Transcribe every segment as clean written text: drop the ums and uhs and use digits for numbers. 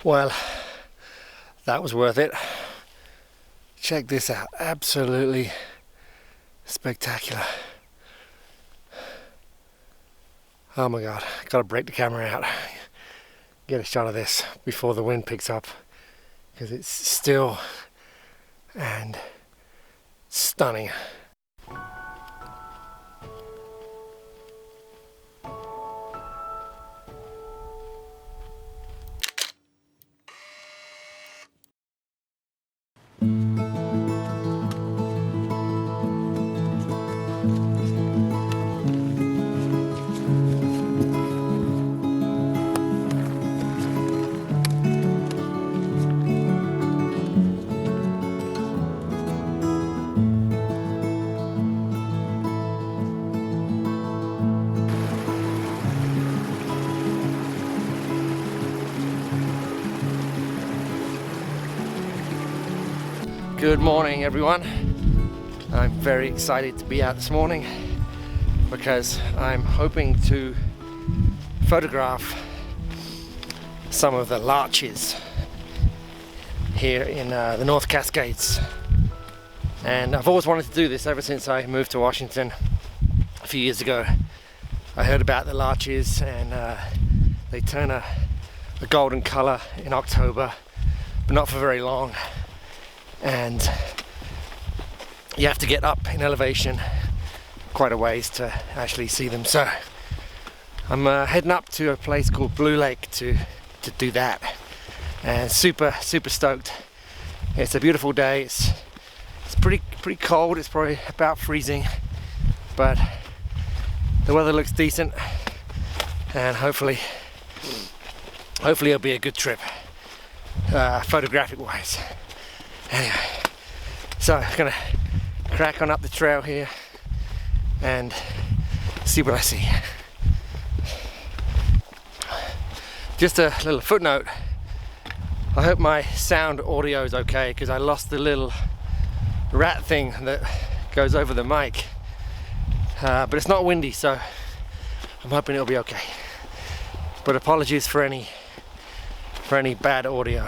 Well, that was worth it. Check this out, absolutely spectacular. Oh my god, gotta break the camera out, get a shot of this before the wind picks up, because it's still and stunning. Good morning, everyone. I'm very excited to be out this morning because I'm hoping to photograph some of the larches here in the North Cascades. And I've always wanted to do this ever since I moved to Washington a few years ago. I heard about the larches, and they turn a golden color in October, but not for very long. And you have to get up in elevation quite a ways to actually see them. So I'm heading up to a place called Blue Lake to do that, and super stoked. It's a beautiful day. It's pretty cold. It's probably about freezing, but the weather looks decent, and hopefully it'll be a good trip, photographic wise. Anyway, so I'm gonna crack on up the trail here and see what I see. Just a little footnote, I hope my sound audio is okay, because I lost the little rat thing that goes over the mic, but it's not windy, so I'm hoping it'll be okay. But apologies for any bad audio.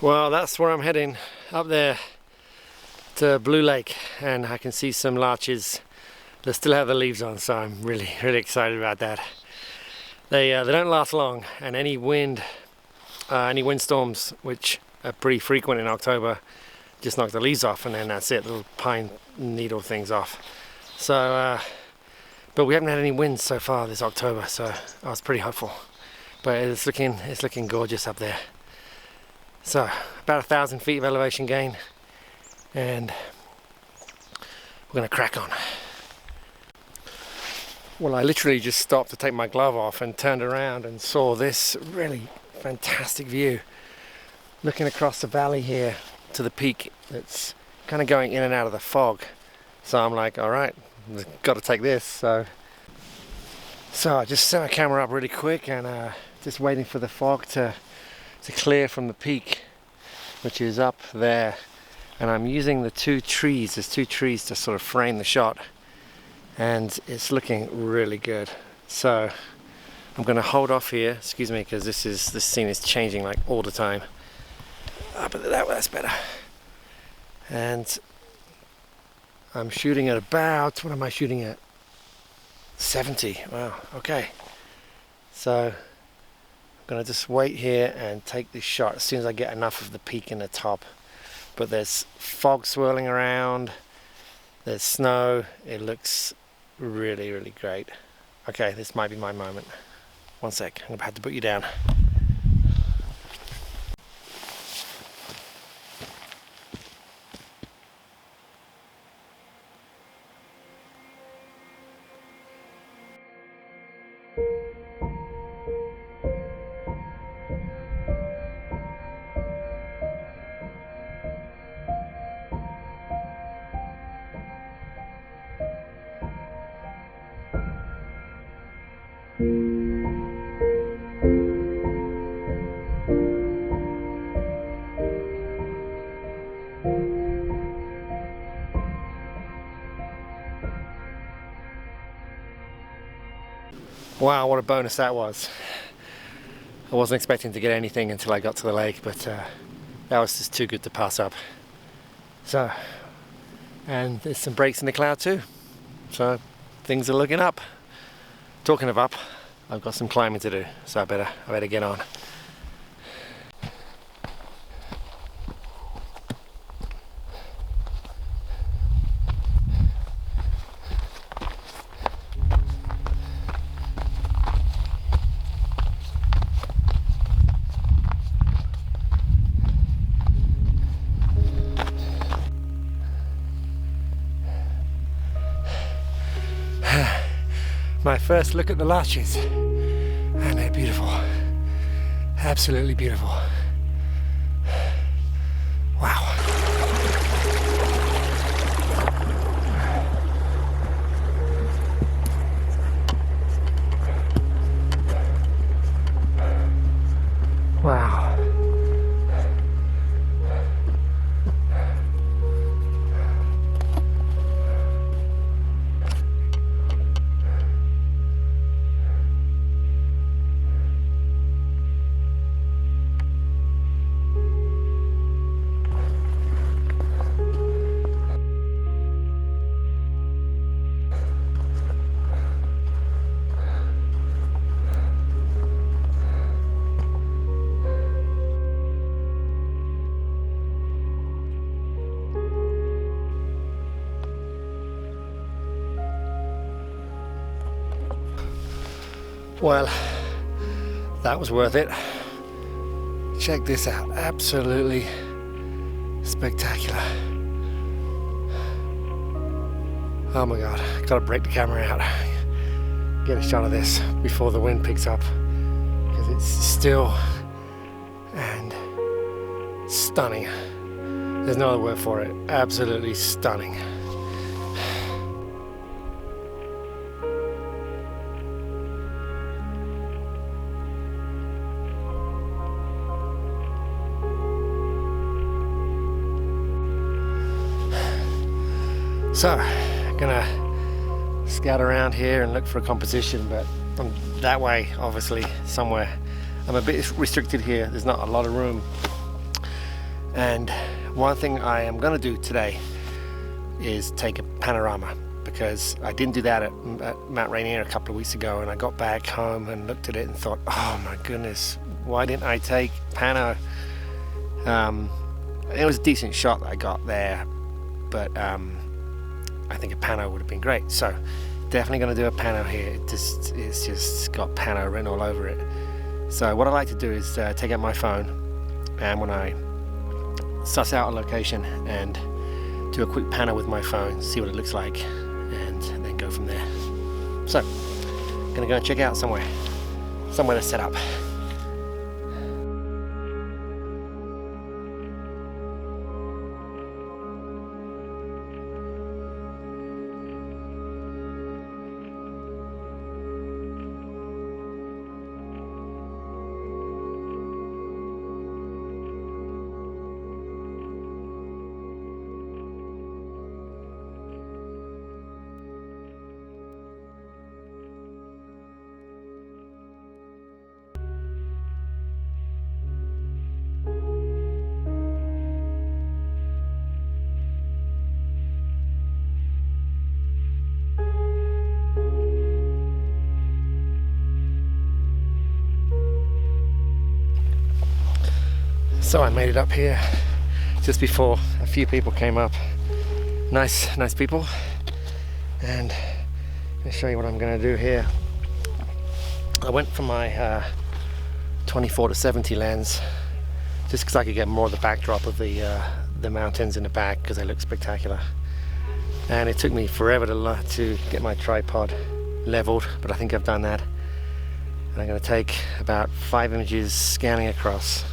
Well, that's where I'm heading, up there to Blue Lake, and I can see some larches that still have the leaves on, so I'm really excited about that. They don't last long, and any windstorms, which are pretty frequent in October, just knock the leaves off, and then that's it, little pine needle things off. So, but we haven't had any winds so far this October, so I was pretty hopeful. But it's looking gorgeous up there. So about 1,000 feet of elevation gain, and we're gonna crack on. Well, I literally just stopped to take my glove off and turned around and saw this really fantastic view, looking across the valley here to the peak that's kind of going in and out of the fog. So I'm like, all right, got to take this. So I just set my camera up really quick, and just waiting for the fog to clear from the peak, which is up there. And I'm using the two trees, there's two trees to sort of frame the shot, and it's looking really good. So I'm going to hold off here, excuse me, because this scene is changing like all the time. But that's better. And I'm shooting at about, what am I shooting at? 70. Wow, okay. So I'm gonna just wait here and take this shot as soon as I get enough of the peak in the top. But there's fog swirling around, there's snow, it looks really great. Okay, this might be my moment. One sec, I'm gonna have to put you down. Wow, what a bonus that was. I wasn't expecting to get anything until I got to the lake, but that was just too good to pass up. So, and there's some breaks in the cloud too. So things are looking up. Talking of up, I've got some climbing to do, so I better get on. My first look at the larches, and they're beautiful, absolutely beautiful. Wow. Wow. Well, that was worth it. Check this out, absolutely spectacular. Oh my god, gotta break the camera out, get a shot of this before the wind picks up, because it's still and stunning. There's no other word for it, absolutely stunning. So, gonna scout around here and look for a composition, but I'm that way, obviously, somewhere. I'm a bit restricted here, there's not a lot of room. And one thing I am gonna do today is take a panorama, because I didn't do that at Mount Rainier a couple of weeks ago, and I got back home and looked at it and thought, oh my goodness, why didn't I take pano? It was a decent shot that I got there, but I think a pano would have been great. So definitely going to do a pano here. It's just got pano written all over it. So what I like to do is take out my phone, and when I suss out a location and do a quick pano with my phone, see what it looks like, and then go from there. So gonna go and check out somewhere to set up. So I made it up here just before a few people came up. Nice people. And I'll show you what I'm going to do here. I went for my 24 to 70 lens just because I could get more of the backdrop of the mountains in the back, because they look spectacular. And it took me forever to get my tripod leveled, but I think I've done that. And I'm going to take about 5 images scanning across.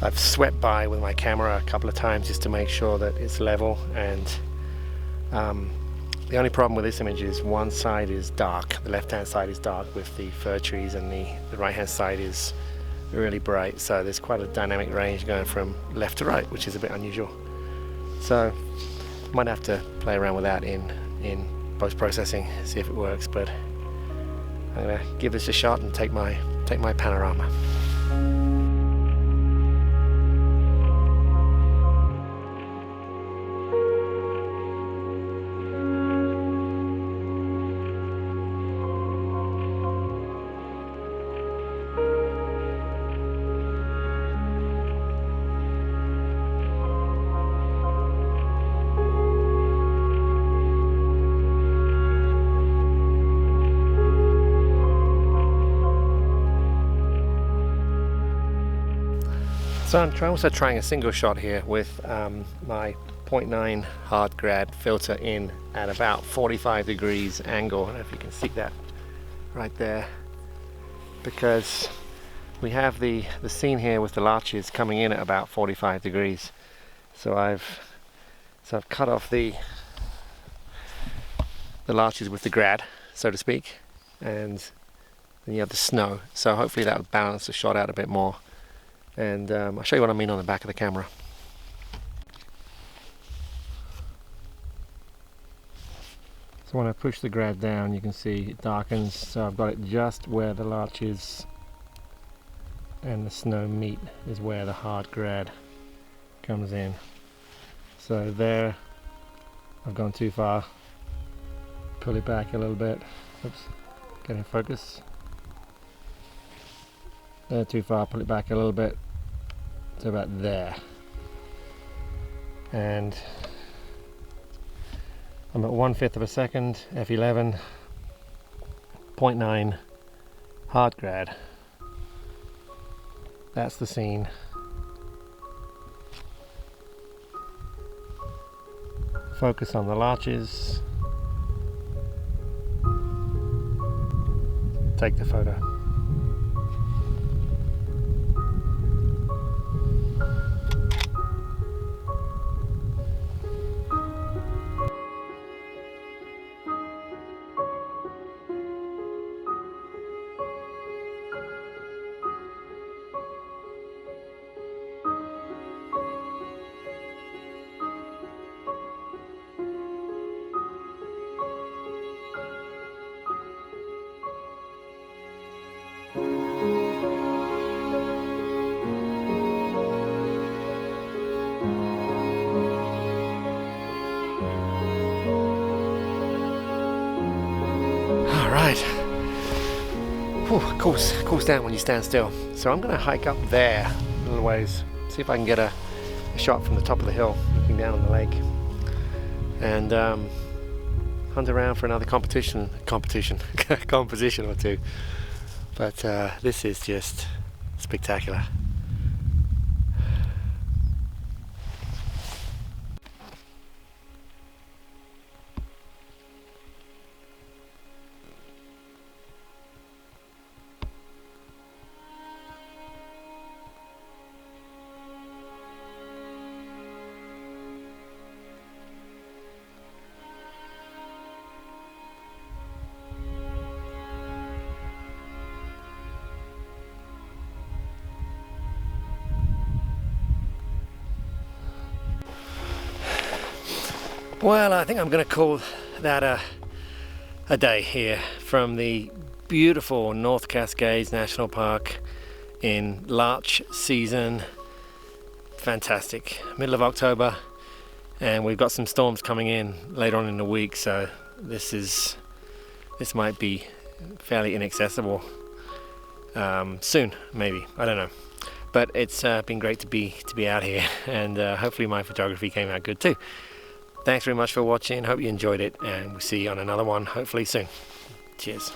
I've swept by with my camera a couple of times just to make sure that it's level, and the only problem with this image is one side is dark. The left hand side is dark with the fir trees, and the right hand side is really bright, so there's quite a dynamic range going from left to right, which is a bit unusual. So might have to play around with that in post-processing, see if it works, but I'm gonna give this a shot and take my panorama. So I'm also trying a single shot here with my 0.9 hard grad filter in at about 45 degrees angle. I don't know if you can see that right there, because we have the scene here with the larches coming in at about 45 degrees. So I've cut off the larches with the grad, so to speak, and then you have the snow. So hopefully that'll balance the shot out a bit more. And I'll show you what I mean on the back of the camera. So when I push the grad down, you can see it darkens, so I've got it just where the larches and the snow meet is where the hard grad comes in. So there, I've gone too far. Pull it back a little bit. Oops, getting focus. There, too far, pull it back a little bit to about there. And I'm at 1/5 of a second, f11, 0.9 hard grad. That's the scene. Focus on the larches. Take the photo. Right. Whew, cools down when you stand still. So I'm going to hike up there a little ways, see if I can get a shot from the top of the hill looking down on the lake, and hunt around for another composition or two. But this is just spectacular. Well, I think I'm going to call that a day here from the beautiful North Cascades National Park in larch season. Fantastic. Middle of October, and we've got some storms coming in later on in the week, so this might be fairly inaccessible soon, maybe. I don't know. But it's been great to be out here, and hopefully my photography came out good too. Thanks very much for watching. Hope you enjoyed it, and we'll see you on another one hopefully soon. Cheers.